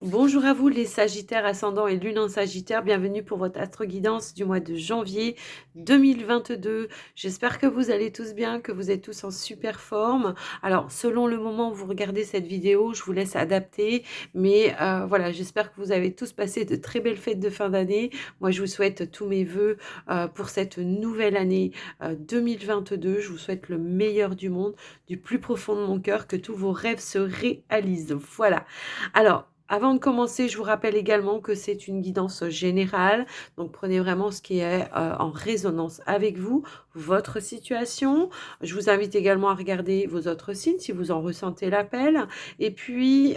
Bonjour à vous les Sagittaires ascendant et lune en Sagittaire, bienvenue pour votre astro-guidance du mois de janvier 2022. J'espère que vous allez tous bien, que vous êtes tous en super forme. Alors selon le moment où vous regardez cette vidéo, je vous laisse adapter, mais voilà, j'espère que vous avez tous passé de très belles fêtes de fin d'année. Moi je vous souhaite tous mes voeux pour cette nouvelle année 2022. Je vous souhaite le meilleur du monde, du plus profond de mon cœur, que tous vos rêves se réalisent. Voilà. Alors, avant de commencer, je vous rappelle également que c'est une guidance générale. Donc, prenez vraiment ce qui est en résonance avec vous, votre situation. Je vous invite également à regarder vos autres signes si vous en ressentez l'appel. Et puis,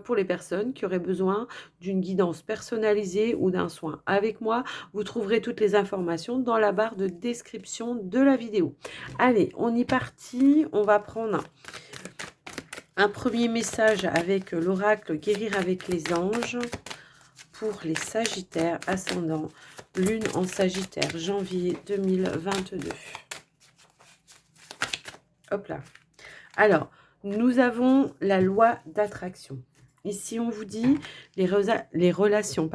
pour les personnes qui auraient besoin d'une guidance personnalisée ou d'un soin avec moi, vous trouverez toutes les informations dans la barre de description de la vidéo. Allez, on y partit. On va prendre un premier message avec l'oracle Guérir avec les anges pour les Sagittaires ascendant lune en Sagittaire, janvier 2022. Hop là. Alors, nous avons la loi d'attraction. Ici, on vous dit les relations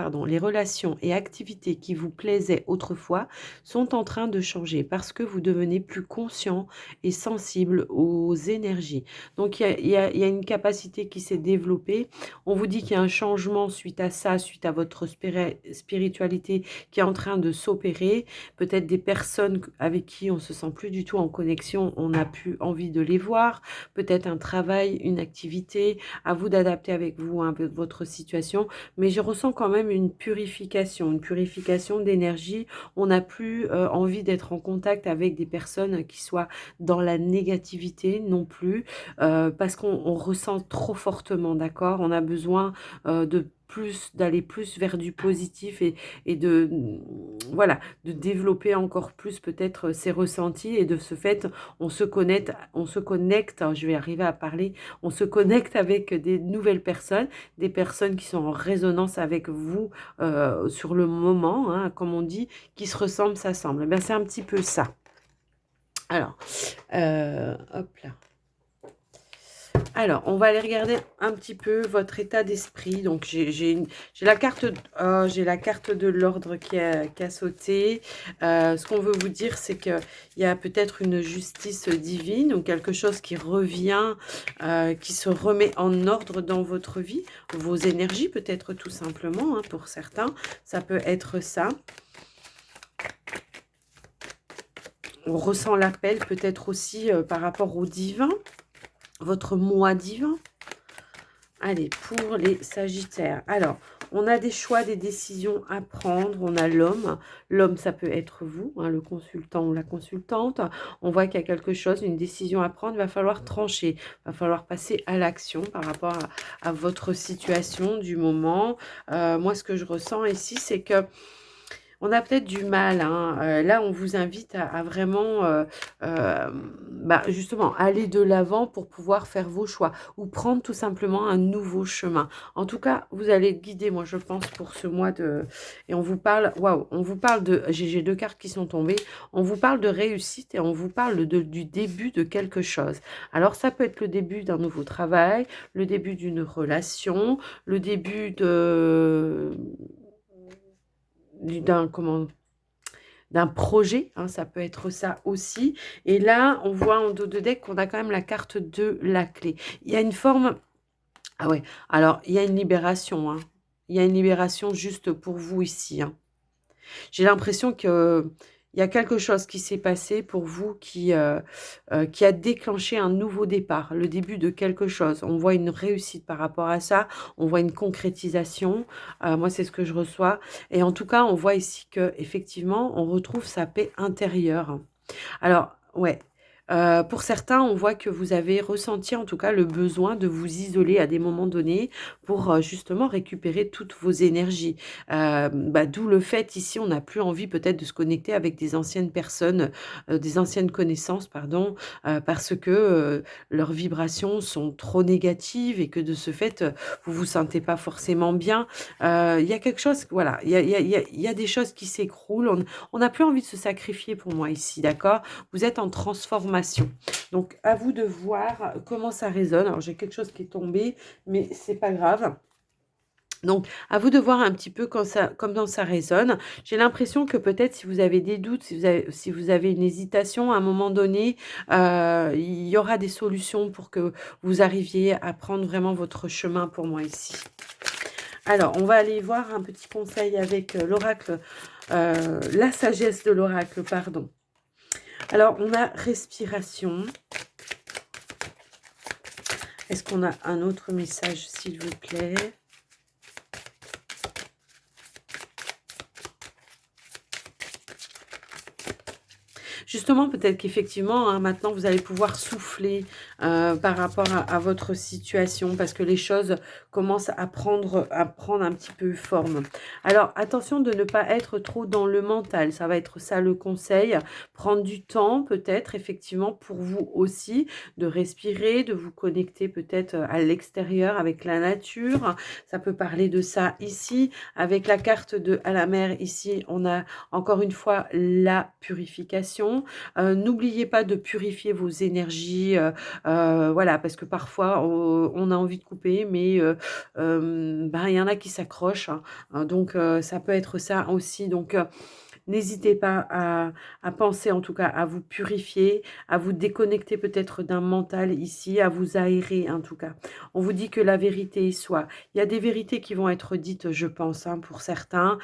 et activités qui vous plaisaient autrefois sont en train de changer parce que vous devenez plus conscient et sensible aux énergies. Donc, il y a une capacité qui s'est développée. On vous dit qu'il y a un changement suite à ça, suite à votre spiritualité qui est en train de s'opérer. Peut-être des personnes avec qui on se sent plus du tout en connexion, on n'a plus envie de les voir. Peut-être un travail, une activité, à vous d'adapter avec vous un peu votre situation, mais je ressens quand même une purification d'énergie. On n'a plus envie d'être en contact avec des personnes qui soient dans la négativité non plus, parce qu'on ressent trop fortement, d'accord? On a besoin d'aller plus vers du positif et de voilà, de développer encore plus peut-être ces ressentis, et de ce fait on se connecte, je vais arriver à parler, on se connecte avec des nouvelles personnes, des personnes qui sont en résonance avec vous sur le moment, hein, comme on dit, qui se ressemblent, s'assemblent. Ben, c'est un petit peu ça. Alors, hop là. Alors, on va aller regarder un petit peu votre état d'esprit. Donc, j'ai la carte, j'ai la carte de l'ordre qui a sauté. Ce qu'on veut vous dire, c'est qu'il y a peut-être une justice divine ou quelque chose qui revient, qui se remet en ordre dans votre vie. Vos énergies, peut-être tout simplement, hein, pour certains. Ça peut être ça. On ressent l'appel peut-être aussi par rapport au divin. Votre moi divin. Allez, pour les Sagittaires. Alors, on a des choix, des décisions à prendre. On a l'homme. L'homme, ça peut être vous, hein, le consultant ou la consultante. On voit qu'il y a quelque chose, une décision à prendre. Il va falloir trancher. Il va falloir passer à l'action par rapport à votre situation du moment. Moi, ce que je ressens ici, c'est que on a peut-être du mal, hein. Là, on vous invite à vraiment, justement, aller de l'avant pour pouvoir faire vos choix ou prendre tout simplement un nouveau chemin. En tout cas, vous allez être guidé, moi, je pense, pour ce mois de... Et on vous parle, waouh, on vous parle de... J'ai deux cartes qui sont tombées. On vous parle de réussite et on vous parle du début de quelque chose. Alors, ça peut être le début d'un nouveau travail, le début d'une relation, le début d'un projet, hein, ça peut être ça aussi. Et là, on voit en dos de deck qu'on a quand même la carte de la clé. Il y a une forme... Ah ouais, alors il y a une libération, hein. Il y a une libération juste pour vous ici, hein. J'ai l'impression que il y a quelque chose qui s'est passé pour vous qui a déclenché un nouveau départ, le début de quelque chose. On voit une réussite par rapport à ça, on voit une concrétisation. Moi, c'est ce que je reçois. Et en tout cas, on voit ici que effectivement, on retrouve sa paix intérieure. Alors, ouais. Pour certains, on voit que vous avez ressenti en tout cas le besoin de vous isoler à des moments donnés pour justement récupérer toutes vos énergies. D'où le fait ici, on n'a plus envie peut-être de se connecter avec des anciennes personnes, des anciennes connaissances, pardon, parce que leurs vibrations sont trop négatives et que de ce fait, vous vous sentez pas forcément bien. Il y a quelque chose, voilà, il y a des choses qui s'écroulent. On n'a plus envie de se sacrifier pour moi ici, d'accord? Vous êtes en transformation. Donc, à vous de voir comment ça résonne. Alors, j'ai quelque chose qui est tombé, mais c'est pas grave. Donc, à vous de voir un petit peu quand ça, comment ça résonne. J'ai l'impression que peut-être si vous avez des doutes, si vous avez une hésitation, à un moment donné, il y aura des solutions pour que vous arriviez à prendre vraiment votre chemin pour moi ici. Alors, on va aller voir un petit conseil avec l'oracle, la sagesse de l'oracle, pardon. Alors, on a respiration. Est-ce qu'on a un autre message, s'il vous plaît? Justement, peut-être qu'effectivement, hein, maintenant, vous allez pouvoir souffler par rapport à votre situation parce que les choses commencent à prendre un petit peu forme. Alors, attention de ne pas être trop dans le mental. Ça va être ça le conseil. Prendre du temps, peut-être, effectivement, pour vous aussi, de respirer, de vous connecter peut-être à l'extérieur avec la nature. Ça peut parler de ça ici. Avec la carte de à la mer, ici, on a encore une fois la purification. N'oubliez pas de purifier vos énergies, voilà, parce que parfois on a envie de couper, mais ben, il y en a qui s'accrochent, hein, donc ça peut être ça aussi. Donc n'hésitez pas à penser en tout cas à vous purifier, à vous déconnecter peut-être d'un mental ici, à vous aérer en tout cas. On vous dit que la vérité soit. Il y a des vérités qui vont être dites, je pense, hein, pour certains,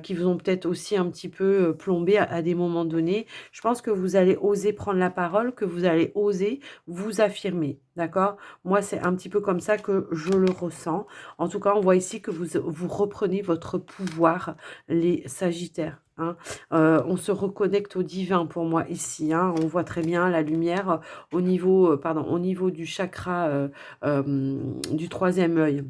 qui vous ont peut-être aussi un petit peu plombé à des moments donnés. Je pense que vous allez oser prendre la parole, que vous allez oser vous affirmer. D'accord? Moi, c'est un petit peu comme ça que je le ressens. En tout cas, on voit ici que vous reprenez votre pouvoir, les Sagittaires. Hein. On se reconnecte au divin pour moi ici. Hein. On voit très bien la lumière au niveau, au niveau du chakra du troisième œil.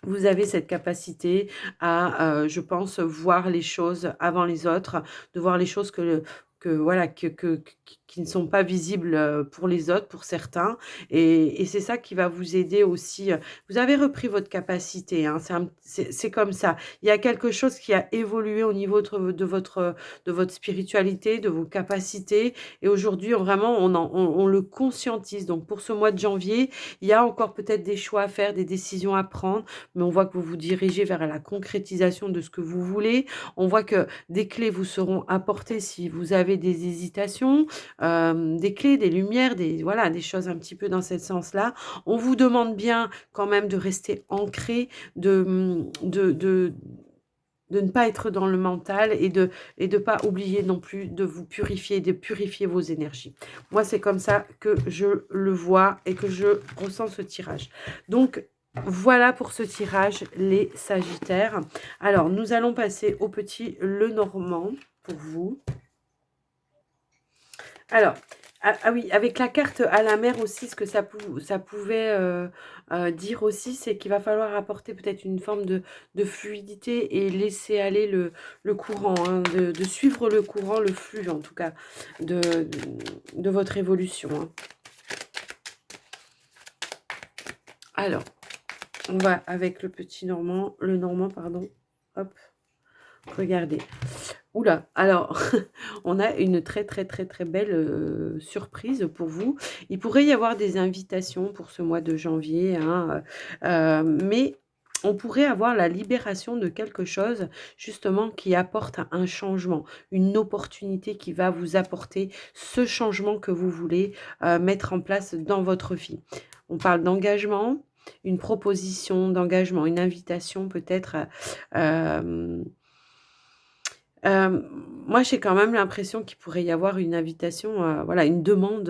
Vous avez cette capacité à, je pense, voir les choses avant les autres, de voir les choses que voilà, qui ne sont pas visibles pour les autres, pour certains. Et c'est ça qui va vous aider aussi. Vous avez repris votre capacité, hein, c'est comme ça. Il y a quelque chose qui a évolué au niveau de votre spiritualité, de vos capacités. Et aujourd'hui, vraiment, on le conscientise. Donc, pour ce mois de janvier, il y a encore peut-être des choix à faire, des décisions à prendre, mais on voit que vous vous dirigez vers la concrétisation de ce que vous voulez. On voit que des clés vous seront apportées si vous avez des hésitations, des clés, des lumières, voilà, des choses un petit peu dans ce sens-là. On vous demande bien quand même de rester ancré, de ne pas être dans le mental et de pas oublier non plus de vous purifier, de purifier vos énergies. Moi, c'est comme ça que je le vois et que je ressens ce tirage. Donc, voilà pour ce tirage, les Sagittaires. Alors, nous allons passer au petit Lenormand pour vous. Alors, oui, avec la carte à la mer aussi, ce que ça pouvait dire aussi, c'est qu'il va falloir apporter peut-être une forme de fluidité et laisser aller le courant, hein, de suivre le courant, le flux en tout cas, de votre évolution. Hein. Alors, on va avec le petit Normand, le Normand, pardon. Hop, regardez. Oula, alors, on a une très, très, très, très belle surprise pour vous. Il pourrait y avoir des invitations pour ce mois de janvier, hein, mais on pourrait avoir la libération de quelque chose, justement, qui apporte un changement, une opportunité qui va vous apporter ce changement que vous voulez mettre en place dans votre vie. On parle d'engagement, une proposition d'engagement, une invitation peut-être. euh, Moi, j'ai quand même l'impression qu'il pourrait y avoir une invitation, voilà, une demande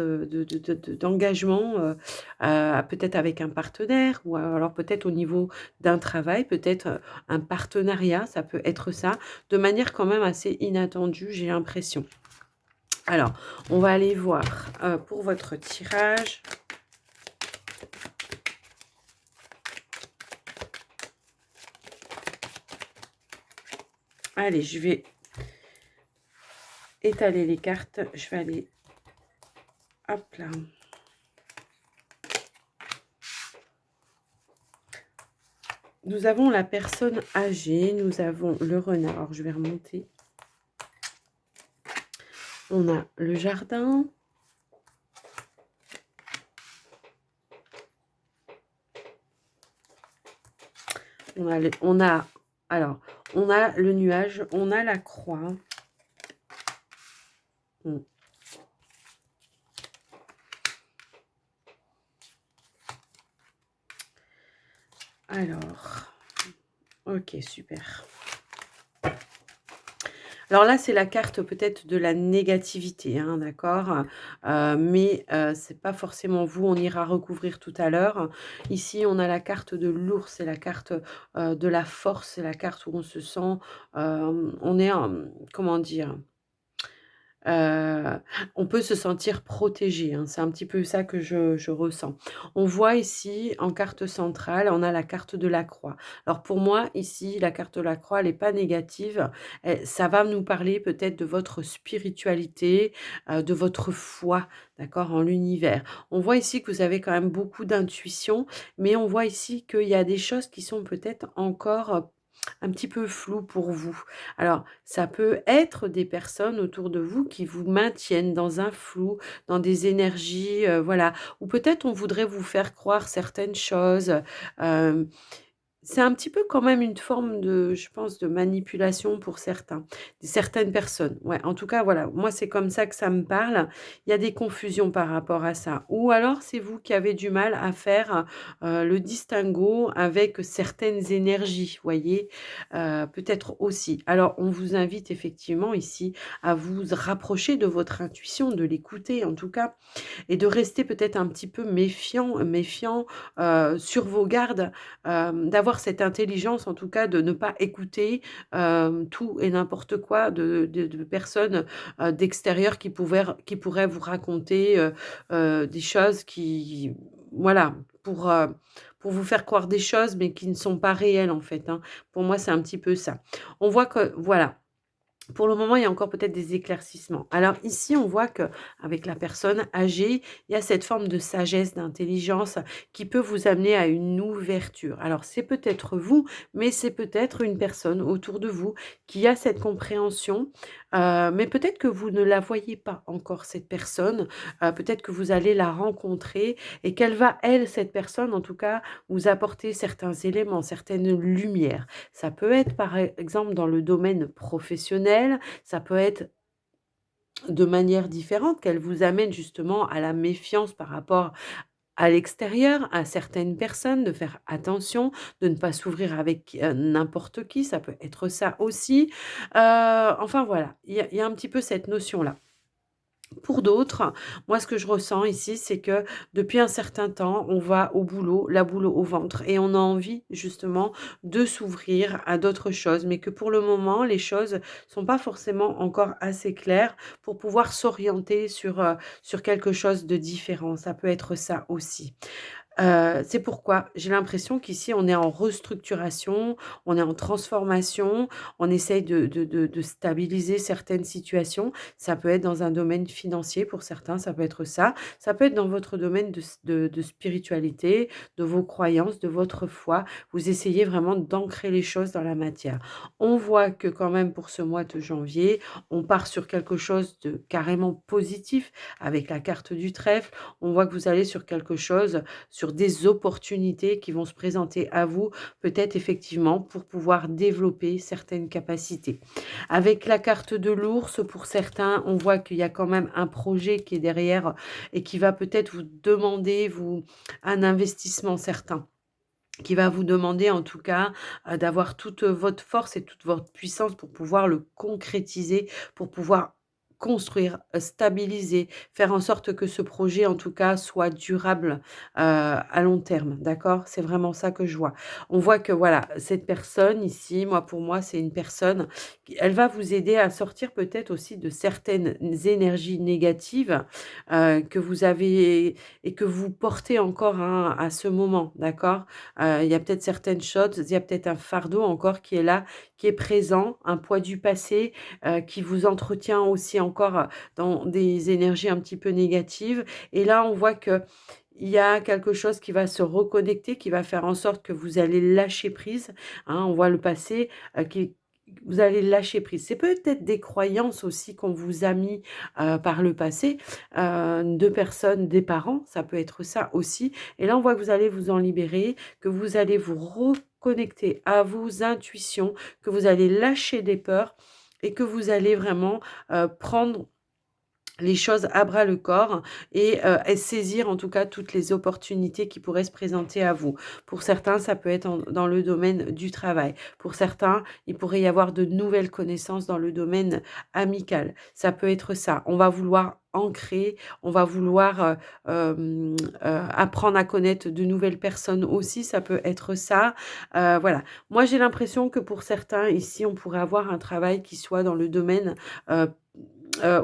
d'engagement, peut-être avec un partenaire ou alors peut-être au niveau d'un travail, peut-être un partenariat, ça peut être ça, de manière quand même assez inattendue, j'ai l'impression. Alors, on va aller voir pour votre tirage. Allez, je vais étaler les cartes. Je vais aller... Hop là. Nous avons la personne âgée. Nous avons le renard. Alors, je vais remonter. On a le jardin. Alors, on a le nuage, on a la croix. Hmm. Alors, ok, super. Alors là, c'est la carte peut-être de la négativité, hein, d'accord? Mais c'est pas forcément vous, on ira recouvrir tout à l'heure. Ici, on a la carte de l'ours, c'est la carte, de la force, c'est la carte où on se sent, on est en comment dire? Heu, on peut se sentir protégé, hein, c'est un petit peu ça que je ressens. On voit ici en carte centrale, on a la carte de la croix. Alors pour moi ici, la carte de la croix, elle est pas négative, ça va nous parler peut-être de votre spiritualité, de votre foi, d'accord, en l'univers. On voit ici que vous avez quand même beaucoup d'intuition, mais on voit ici qu'il y a des choses qui sont peut-être encore, un petit peu floues pour vous. Alors, ça peut être des personnes autour de vous qui vous maintiennent dans un flou, dans des énergies, voilà. Ou peut-être on voudrait vous faire croire certaines choses, hem c'est un petit peu quand même une forme de je pense, de manipulation pour certains, certaines personnes. Ouais, en tout cas, voilà, moi, c'est comme ça que ça me parle. Il y a des confusions par rapport à ça. Ou alors, c'est vous qui avez du mal à faire, le distinguo avec certaines énergies, voyez? Peut-être aussi. Alors, on vous invite effectivement ici à vous rapprocher de votre intuition, de l'écouter en tout cas, et de rester peut-être un petit peu méfiant, sur vos gardes, d'avoir cette intelligence en tout cas de ne pas écouter, tout et n'importe quoi de personnes, d'extérieur qui pourraient vous raconter, des choses qui voilà, pour vous faire croire des choses, mais qui ne sont pas réelles en fait, hein. Pour moi, c'est un petit peu ça. On voit que voilà, pour le moment, il y a encore peut-être des éclaircissements. Alors ici, on voit que avec la personne âgée, il y a cette forme de sagesse, d'intelligence qui peut vous amener à une ouverture. Alors c'est peut-être vous, mais c'est peut-être une personne autour de vous qui a cette compréhension, mais peut-être que vous ne la voyez pas encore cette personne, peut-être que vous allez la rencontrer et qu'elle va, elle, cette personne en tout cas, vous apporter certains éléments, certaines lumières. Ça peut être par exemple dans le domaine professionnel, ça peut être de manière différente qu'elle vous amène justement à la méfiance par rapport à l'extérieur, à certaines personnes, de faire attention, de ne pas s'ouvrir avec, n'importe qui, ça peut être ça aussi. Enfin voilà, il y a un petit peu cette notion-là. Pour d'autres, moi, ce que je ressens ici, c'est que depuis un certain temps, on va au boulot, la boule au ventre, et on a envie justement de s'ouvrir à d'autres choses, mais que pour le moment, les choses sont pas forcément encore assez claires pour pouvoir s'orienter sur quelque chose de différent. Ça peut être ça aussi. C'est pourquoi j'ai l'impression qu'ici, on est en restructuration, on est en transformation, on essaye de stabiliser certaines situations. Ça peut être dans un domaine financier pour certains, ça peut être ça. Ça peut être dans votre domaine de spiritualité, de vos croyances, de votre foi. Vous essayez vraiment d'ancrer les choses dans la matière. On voit que quand même pour ce mois de janvier, on part sur quelque chose de carrément positif avec la carte du trèfle. On voit que vous allez sur quelque chose sur des opportunités qui vont se présenter à vous, peut-être effectivement pour pouvoir développer certaines capacités. Avec la carte de l'ours, pour certains, on voit qu'il y a quand même un projet qui est derrière et qui va peut-être vous demander un investissement certain, qui va vous demander en tout cas, d'avoir toute votre force et toute votre puissance pour pouvoir le concrétiser, pour pouvoir construire, stabiliser, faire en sorte que ce projet en tout cas soit durable, à long terme, d'accord? C'est vraiment ça que je vois. On voit que voilà, cette personne ici, moi pour moi, c'est une personne qui elle va vous aider à sortir peut-être aussi de certaines énergies négatives, que vous avez et que vous portez encore, hein, à ce moment, d'accord? Il y a peut-être certaines choses, il y a peut-être un fardeau encore qui est là, qui est présent, un poids du passé, qui vous entretient aussi encore, dans des énergies un petit peu négatives, et là, on voit que il y a quelque chose qui va se reconnecter, qui va faire en sorte que vous allez lâcher prise, hein. On voit le passé, qui vous allez lâcher prise. C'est peut-être des croyances aussi qu'on vous a mis, par le passé, de personnes, des parents, ça peut être ça aussi, et là, on voit que vous allez vous en libérer, que vous allez vous connecter à vos intuitions, que vous allez lâcher des peurs et que vous allez vraiment prendre les choses à bras le corps et saisir en tout cas toutes les opportunités qui pourraient se présenter à vous. Pour certains, ça peut être dans le domaine du travail. Pour certains, il pourrait y avoir de nouvelles connaissances dans le domaine amical. Ça peut être ça. On va vouloir ancrer, on va vouloir apprendre à connaître de nouvelles personnes aussi, ça peut être ça. Voilà. Moi, j'ai l'impression que pour certains, ici, on pourrait avoir un travail qui soit dans le domaine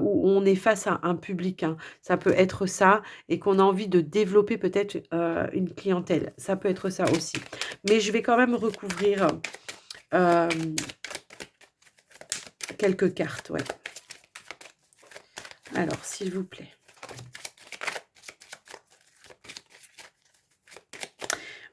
où on est face à un public, hein. Ça peut être ça et qu'on a envie de développer peut-être, une clientèle. Ça peut être ça aussi. Mais je vais quand même recouvrir, hem, quelques cartes, ouais. Alors, s'il vous plaît.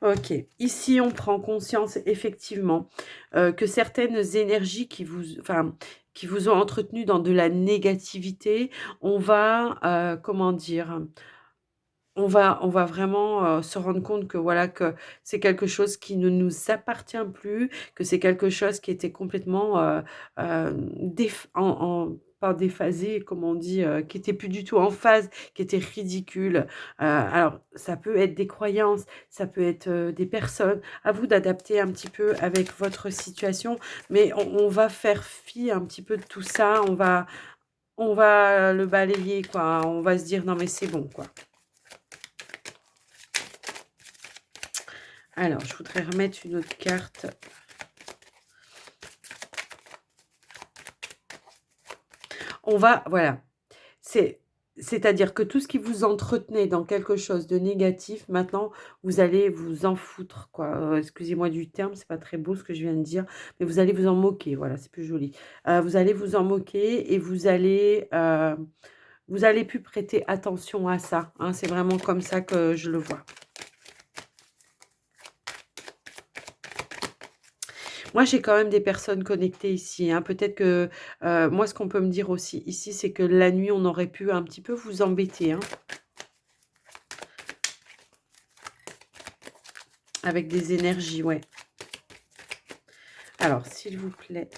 OK. Ici, on prend conscience effectivement, que certaines énergies qui vous ont entretenu dans de la négativité, on va, comment dire? On va vraiment, se rendre compte que voilà, que c'est quelque chose qui ne nous appartient plus, que c'est quelque chose qui était complètement, déf en pas déphasé, comme on dit, qui était plus du tout en phase, qui était ridicule. Alors ça peut être des croyances, ça peut être, des personnes. À vous d'adapter un petit peu avec votre situation, mais on va faire fi un petit peu de tout ça, on va le balayer quoi. On va se dire: «Non mais c'est bon quoi». Alors, je voudrais remettre une autre carte. On va voilà, c'est-à-dire que tout ce qui vous entretenait dans quelque chose de négatif, maintenant, vous allez vous en foutre, quoi. Excusez-moi du terme, c'est pas très beau ce que je viens de dire, mais vous allez vous en moquer, voilà, c'est plus joli. Vous allez vous en moquer et vous allez plus prêter attention à ça, hein. C'est vraiment comme ça que je le vois. Moi, j'ai quand même des personnes connectées ici, hein. Peut-être que, moi, ce qu'on peut me dire aussi ici, c'est que la nuit, on aurait pu un petit peu vous embêter, hein, avec des énergies, ouais. Alors, s'il vous plaît.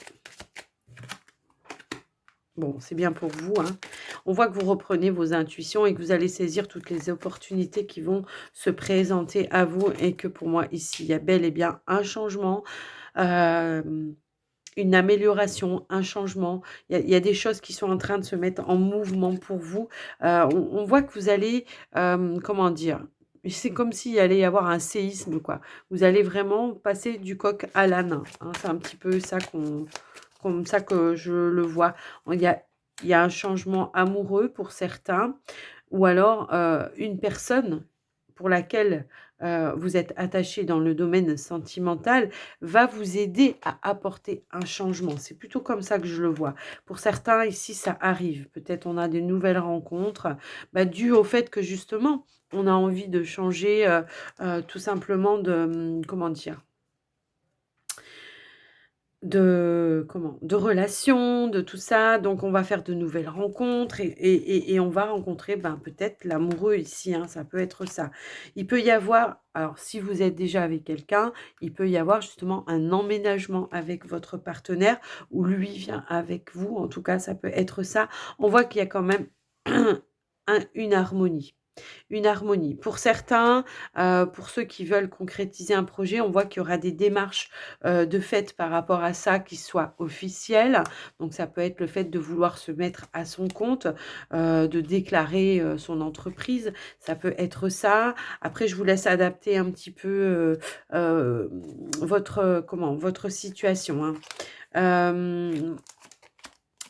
Bon, c'est bien pour vous, hein. On voit que vous reprenez vos intuitions et que vous allez saisir toutes les opportunités qui vont se présenter à vous et que pour moi, ici, il y a bel et bien un changement, hem une amélioration, un changement. Il y a des choses qui sont en train de se mettre en mouvement pour vous. On voit que vous allez, comment dire? C'est comme s'il allait y avoir un séisme, quoi. Vous allez vraiment passer du coq à l'âne, hein. C'est un petit peu ça comme ça que je le vois. Il y a un changement amoureux pour certains ou alors, une personne pour laquelle, vous êtes attaché dans le domaine sentimental, va vous aider à apporter un changement. C'est plutôt comme ça que je le vois. Pour certains ici, ça arrive. Peut-être on a de nouvelles rencontres, bah, dues au fait que justement, on a envie de changer, tout simplement comment dire? De relations, de tout ça, donc on va faire de nouvelles rencontres et on va rencontrer, ben, peut-être l'amoureux ici, hein, ça peut être ça. Il peut y avoir alors si vous êtes déjà avec quelqu'un, il peut y avoir justement un emménagement avec votre partenaire ou lui vient avec vous, en tout cas ça peut être ça. On voit qu'il y a quand même une harmonie. Une harmonie. Pour certains, pour ceux qui veulent concrétiser un projet, on voit qu'il y aura des démarches, de fait par rapport à ça qui soient officielles. Donc ça peut être le fait de vouloir se mettre à son compte, de déclarer, son entreprise. Ça peut être ça. Après je vous laisse adapter un petit peu, votre situation, hein. Hem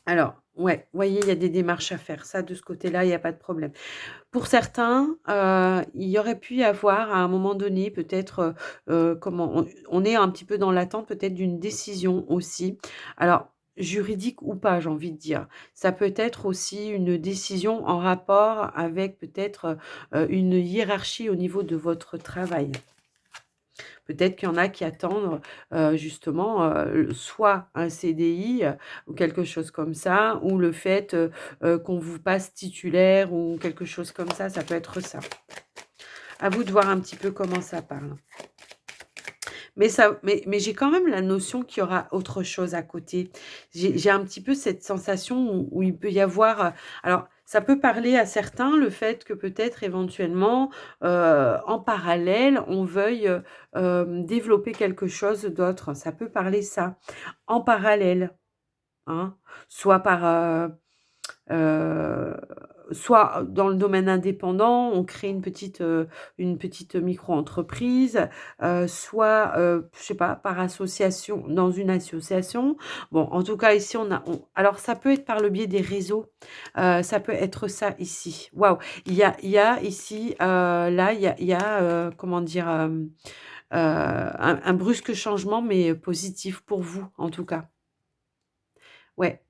alors, ouais, voyez, il y a des démarches à faire. Ça, de ce côté-là, il y a pas de problème. Pour certains, il y aurait pu y avoir à un moment donné peut-être, comment on est un petit peu dans l'attente peut-être d'une décision aussi. Alors, juridique ou pas, j'ai envie de dire. Ça peut être aussi une décision en rapport avec peut-être, une hiérarchie au niveau de votre travail. Peut-être qu'il y en a qui attendent, justement, soit un CDI, ou quelque chose comme ça, ou le fait, qu'on vous passe titulaire ou quelque chose comme ça peut être ça. À vous de voir un petit peu comment ça parle. Mais j'ai quand même la notion qu'il y aura autre chose à côté. J'ai un petit peu cette sensation où il peut y avoir, alors ça peut parler à certains, le fait que peut-être éventuellement, en parallèle, on veuille, développer quelque chose d'autre. Ça peut parler ça, en parallèle, hein. Soit par, Heu, soit dans le domaine indépendant, on crée une petite micro-entreprise, soit, je sais pas, par association dans une association. Bon, en tout cas, ici, alors ça peut être par le biais des réseaux, ça peut être ça ici. Waouh! Il y a ici, là, comment dire? Un brusque changement, mais positif pour vous, en tout cas. Ouais,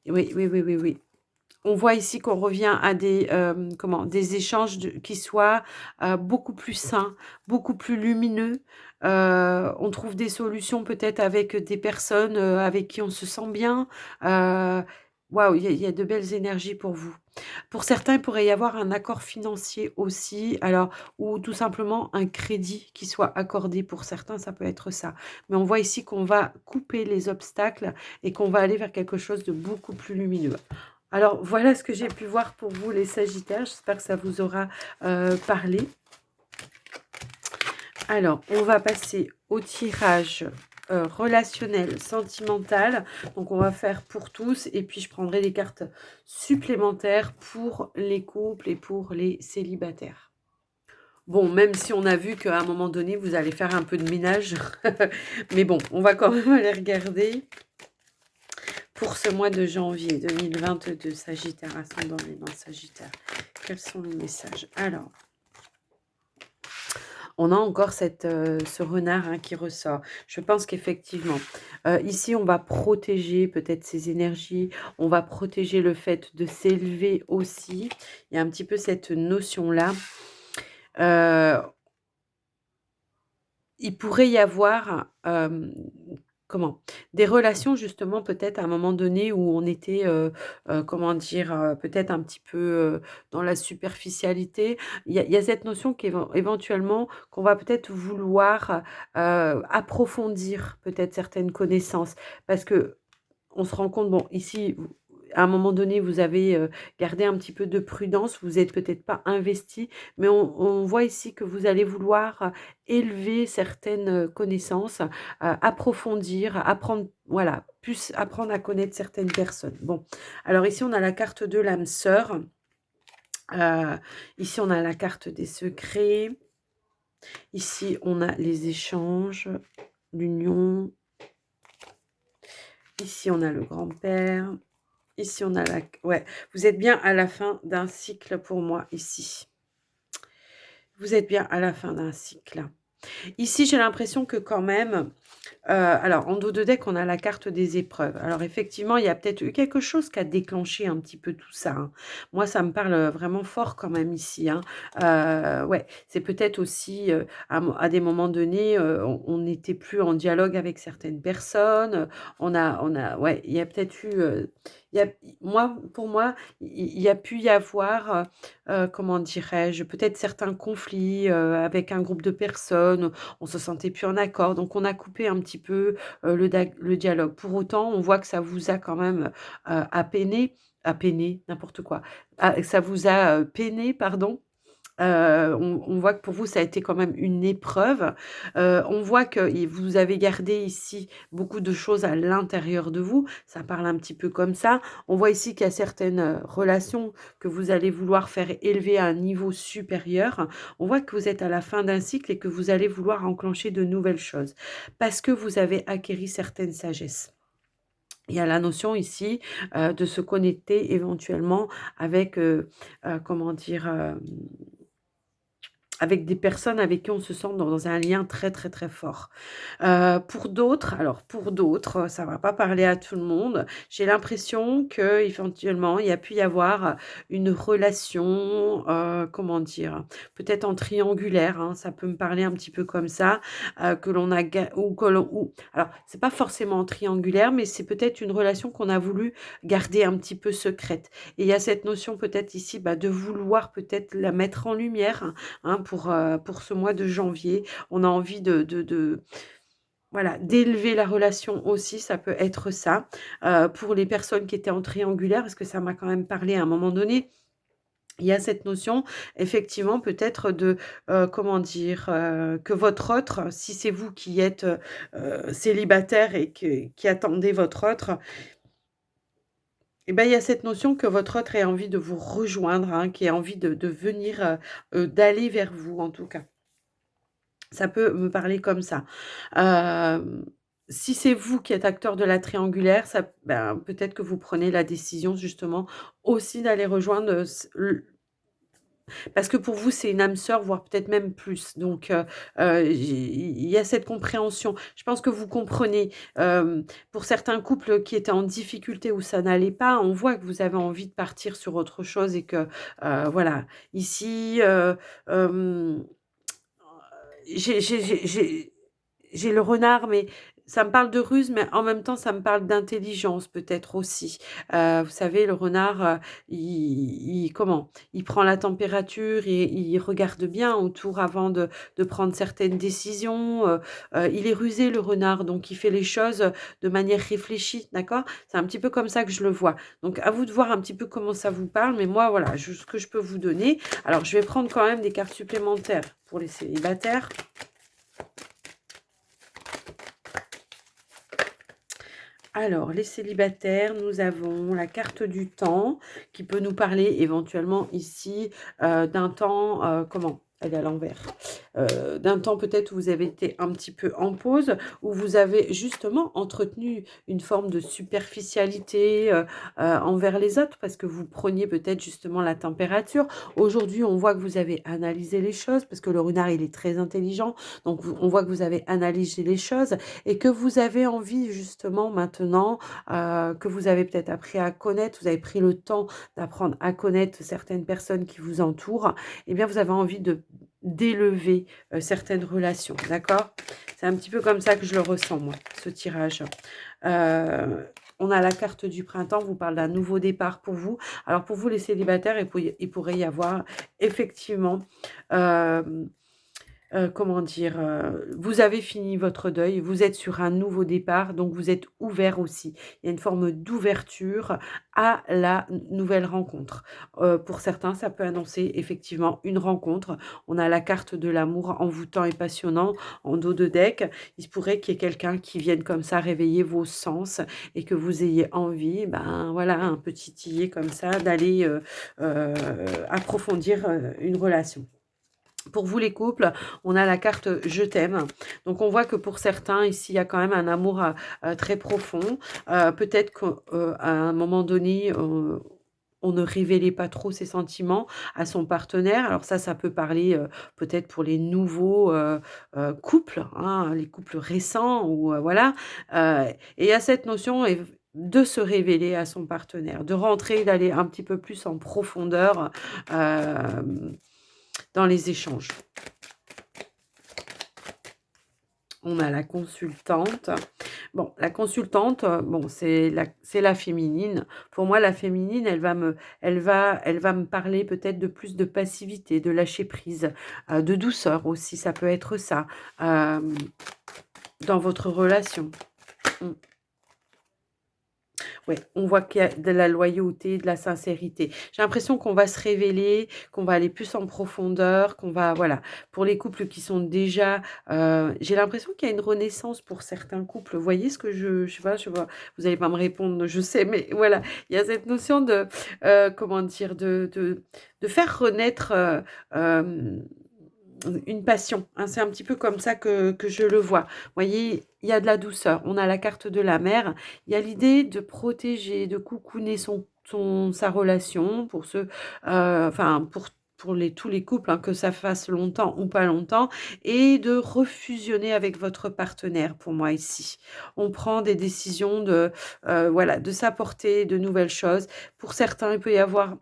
oui, oui, oui, oui, oui. On voit ici qu'on revient à des échanges qui soient beaucoup plus sains, beaucoup plus lumineux. On trouve des solutions peut-être avec des personnes avec qui on se sent bien. Euh, Waouh, il y a de belles énergies pour vous. Pour certains, il pourrait y avoir un accord financier aussi, alors, ou tout simplement un crédit qui soit accordé. Pour certains, ça peut être ça. Mais on voit ici qu'on va couper les obstacles et qu'on va aller vers quelque chose de beaucoup plus lumineux. Alors, voilà ce que j'ai pu voir pour vous, les Sagittaires. J'espère que ça vous aura parlé. Alors, on va passer au tirage relationnel, sentimental. Donc, on va faire pour tous. Et puis, je prendrai des cartes supplémentaires pour les couples et pour les célibataires. Bon, même si on a vu qu'à un moment donné, vous allez faire un peu de ménage. Mais bon, on va quand même aller regarder. Pour ce mois de janvier 2022, Sagittaire, ascendant dans Sagittaire, quels sont les messages? Alors, on a encore ce renard hein, qui ressort. Je pense qu'effectivement, ici, on va protéger peut-être ces énergies, on va protéger le fait de s'élever aussi. Il y a un petit peu cette notion-là. Euh, il pourrait y avoir, comment? Des relations justement peut-être à un moment donné où on était, comment dire? Peut-être un petit peu, dans la superficialité. Il y a cette notion éventuellement qu'on va peut-être vouloir, approfondir peut-être certaines connaissances. Parce que on se rend compte, bon, ici, à un moment donné, vous avez gardé un petit peu de prudence, vous n'êtes peut-être pas investi, mais on voit ici que vous allez vouloir élever certaines connaissances, approfondir, apprendre, voilà, plus apprendre à connaître certaines personnes. Bon, alors ici, on a la carte de l'âme sœur. Ici, on a la carte des secrets. Ici, on a les échanges, l'union. Ici, on a le grand-père. Ici, on a la... Ouais, vous êtes bien à la fin d'un cycle pour moi, ici. Vous êtes bien à la fin d'un cycle. Ici, j'ai l'impression que quand même... alors, en dos de deck, on a la carte des épreuves. Alors, effectivement, il y a peut-être eu quelque chose qui a déclenché un petit peu tout ça. Hein. Moi, ça me parle vraiment fort quand même ici. Hein. Ouais, c'est peut-être aussi, à des moments donnés, on n'était plus en dialogue avec certaines personnes. Ouais, il y a peut-être eu... il y a, pour moi, il y a pu y avoir, comment dirais-je, peut-être certains conflits avec un groupe de personnes, on se sentait plus en accord, donc on a coupé un petit peu le dialogue. Pour autant, on voit que ça vous a quand même appeiné, n'importe quoi, ça vous a peiné, pardon, on voit que pour vous, ça a été quand même une épreuve. On voit que vous avez gardé ici beaucoup de choses à l'intérieur de vous. Ça parle un petit peu comme ça. On voit ici qu'il y a certaines relations que vous allez vouloir faire élever à un niveau supérieur. On voit que vous êtes à la fin d'un cycle et que vous allez vouloir enclencher de nouvelles choses parce que vous avez acquéri certaines sagesses. Il y a la notion ici de se connecter éventuellement avec, comment dire, avec des personnes avec qui on se sent dans un lien très, très, très fort. Pour d'autres, ça va pas parler à tout le monde. J'ai l'impression qu'éventuellement, il y a pu y avoir une relation, comment dire? Peut-être en triangulaire, hein, ça peut me parler un petit peu comme ça, que l'on a ga ou que l'on ou alors, c'est pas forcément en triangulaire, mais c'est peut-être une relation qu'on a voulu garder un petit peu secrète et il y a cette notion peut-être ici, bah, de vouloir peut-être la mettre en lumière, hein, pour ce mois de janvier. On a envie voilà, d'élever la relation aussi, ça peut être ça. Pour les personnes qui étaient en triangulaire, parce que ça m'a quand même parlé à un moment donné, il y a cette notion, effectivement, peut-être de, comment dire? Que votre autre, si c'est vous qui êtes, célibataire et qui attendez votre autre, et ben, il y a cette notion que votre autre ait envie de vous rejoindre, hein, qui ait envie de venir, d'aller vers vous, en tout cas. Ça peut me parler comme ça. Hem, Si c'est vous qui êtes acteur de la triangulaire, ça ben, peut-être que vous prenez la décision justement aussi d'aller rejoindre, parce que pour vous, c'est une âme sœur, voire peut-être même plus. Donc, il y a cette compréhension. Je pense que vous comprenez, pour certains couples qui étaient en difficulté où ça n'allait pas, on voit que vous avez envie de partir sur autre chose et que, voilà. Ici, hem j'ai le renard, mais ça me parle de ruse, mais en même temps, ça me parle d'intelligence peut-être aussi. Vous savez, le renard, il comment? Il prend la température et il regarde bien autour avant de prendre certaines décisions, il est rusé le renard, donc il fait les choses, de manière réfléchie, d'accord? C'est un petit peu comme ça que je le vois. Donc à vous de voir un petit peu comment ça vous parle, mais moi, voilà, ce que je peux vous donner. Alors je vais prendre quand même des cartes supplémentaires pour les célibataires. Alors, les célibataires, nous avons la carte du temps qui peut nous parler éventuellement ici d'un temps, comment? Elle est à l'envers. D'un temps peut-être où vous avez été un petit peu en pause, où vous avez justement entretenu une forme de superficialité envers les autres parce que vous preniez peut-être justement la température. Aujourd'hui, on voit que vous avez analysé les choses parce que le renard, il est très intelligent. Donc, on voit que vous avez analysé les choses et que vous avez envie justement maintenant, que vous avez peut-être appris à connaître, vous avez pris le temps d'apprendre à connaître certaines personnes qui vous entourent, eh bien vous avez envie d'élever, certaines relations, d'accord? C'est un petit peu comme ça que je le ressens moi, ce tirage. On a la carte du printemps, vous parle d'un nouveau départ pour vous. Alors pour vous les célibataires, il pourrait y avoir effectivement, hem comment dire? Vous avez fini votre deuil, vous êtes sur un nouveau départ, donc vous êtes ouvert aussi. Il y a une forme d'ouverture à la nouvelle rencontre. Pour certains, ça peut annoncer effectivement une rencontre. On a la carte de l'amour envoûtant et passionnant en dos de deck. Il se pourrait qu'il y ait quelqu'un qui vienne comme ça réveiller vos sens et que vous ayez envie, ben, voilà, un petit tillet comme ça d'aller, heu, approfondir, une relation. Pour vous les couples, on a la carte «Je t'aime». Donc on voit que pour certains ici, il y a quand même un amour, très profond. Peut-être qu'à un moment donné, on ne révélait pas trop ses sentiments à son partenaire. Alors ça peut parler, peut-être pour les nouveaux, couples, hein, les couples récents ou voilà. Et il y a cette notion de se révéler à son partenaire, de rentrer, d'aller un petit peu plus en profondeur, hem dans les échanges. On a la consultante. Bon, la consultante, bon, c'est la féminine. Pour moi, la féminine, elle va me parler peut-être de plus de passivité, de lâcher prise, de douceur aussi, ça peut être ça, hem, dans votre relation. Mmh. Ouais, on voit qu'il y a de la loyauté, de la sincérité. J'ai l'impression qu'on va se révéler, qu'on va aller plus en profondeur, qu'on va voilà. Pour les couples qui sont déjà, j'ai l'impression qu'il y a une renaissance pour certains couples. Vous voyez ce que je vois, vous allez pas me répondre, je sais, mais voilà, il y a cette notion de, comment dire? De faire renaître, une passion, hein. C'est un petit peu comme ça que je le vois. Vous voyez, il y a de la douceur. On a la carte de la mer. Il y a l'idée de protéger, de cocooner sa relation pour enfin, pour tous les couples, hein, que ça fasse longtemps ou pas longtemps et de refusionner avec votre partenaire pour moi ici. On prend des décisions voilà, de s'apporter de nouvelles choses. Pour certains, il peut y avoir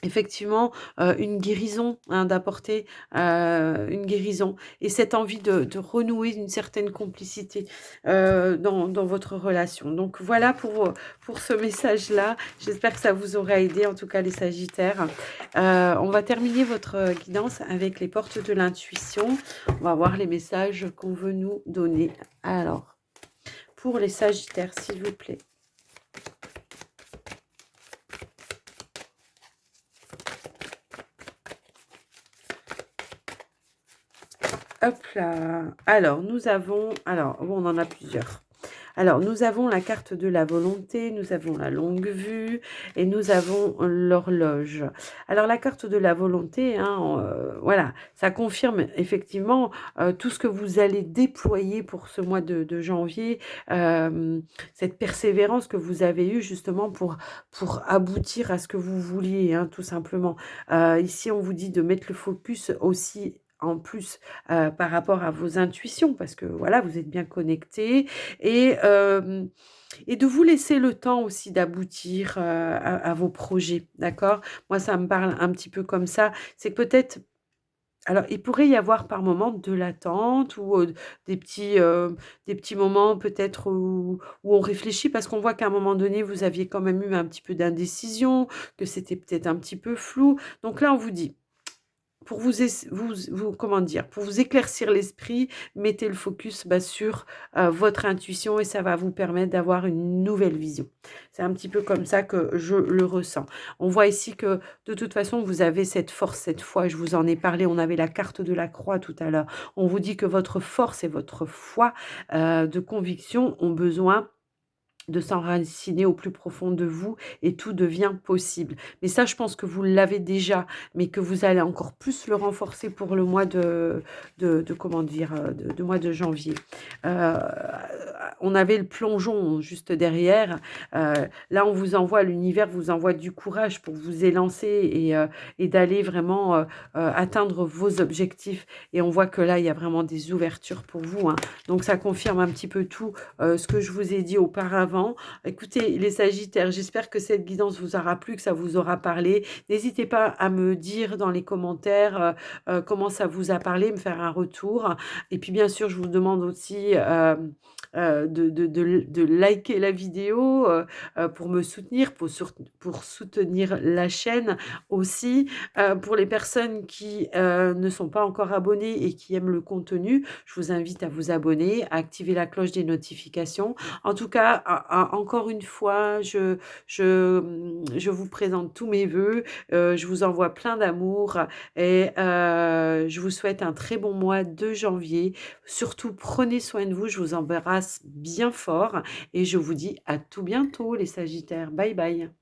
effectivement, une guérison, hein, d'apporter, une guérison et cette envie de renouer une certaine complicité, dans votre relation. Donc voilà pour ce message-là. J'espère que ça vous aura aidé, en tout cas les sagittaires. On va terminer votre, guidance avec les portes de l'intuition. On va voir les messages qu'on veut nous donner. Alors, pour les sagittaires, s'il vous plaît. Hop là. Alors, nous avons... Alors, bon, on en a plusieurs. Alors, nous avons la carte de la volonté, nous avons la longue vue et nous avons l'horloge. Alors, la carte de la volonté, hein, voilà, ça confirme effectivement tout ce que vous allez déployer pour ce mois de janvier, cette persévérance que vous avez eue justement pour aboutir à ce que vous vouliez, hein, tout simplement. Ici, on vous dit de mettre le focus aussi en plus par rapport à vos intuitions, parce que voilà, vous êtes bien connectés et, et de vous laisser le temps aussi d'aboutir à vos projets, d'accord? Moi, ça me parle un petit peu comme ça. C'est que peut-être, alors il pourrait y avoir par moment de l'attente ou des petits moments peut-être où on réfléchit parce qu'on voit qu'à un moment donné, vous aviez quand même eu un petit peu d'indécision, que c'était peut-être un petit peu flou. Donc là, on vous dit, pour comment dire? Pour vous éclaircir l'esprit, mettez le focus, bah, sur, votre intuition et ça va vous permettre d'avoir une nouvelle vision. C'est un petit peu comme ça que je le ressens. On voit ici que, de toute façon, vous avez cette force, cette foi, je vous en ai parlé, on avait la carte de la croix tout à l'heure. On vous dit que votre force et votre foi, de conviction ont besoin de s'enraciner au plus profond de vous et tout devient possible. Mais ça, je pense que vous l'avez déjà, mais que vous allez encore plus le renforcer pour le mois de comment dire, de mois de janvier. Heu, on avait le plongeon juste derrière. Là, on vous envoie l'univers vous envoie du courage pour vous élancer et d'aller vraiment, atteindre vos objectifs et on voit que là, il y a vraiment des ouvertures pour vous, hein. Donc ça confirme un petit peu tout, ce que je vous ai dit auparavant. Écoutez, les Sagittaires, j'espère que cette guidance vous aura plu, que ça vous aura parlé. N'hésitez pas à me dire dans les commentaires comment ça vous a parlé, me faire un retour. Et puis, bien sûr, je vous demande aussi de liker la vidéo pour me soutenir, pour soutenir la chaîne aussi. Pour les personnes qui ne sont pas encore abonnées et qui aiment le contenu, je vous invite à vous abonner, à activer la cloche des notifications. En tout cas, encore une fois, je vous présente tous mes vœux, je vous envoie plein d'amour et je vous souhaite un très bon mois de janvier. Surtout, prenez soin de vous, je vous embrasse bien fort et je vous dis à tout bientôt les Sagittaires. Bye bye.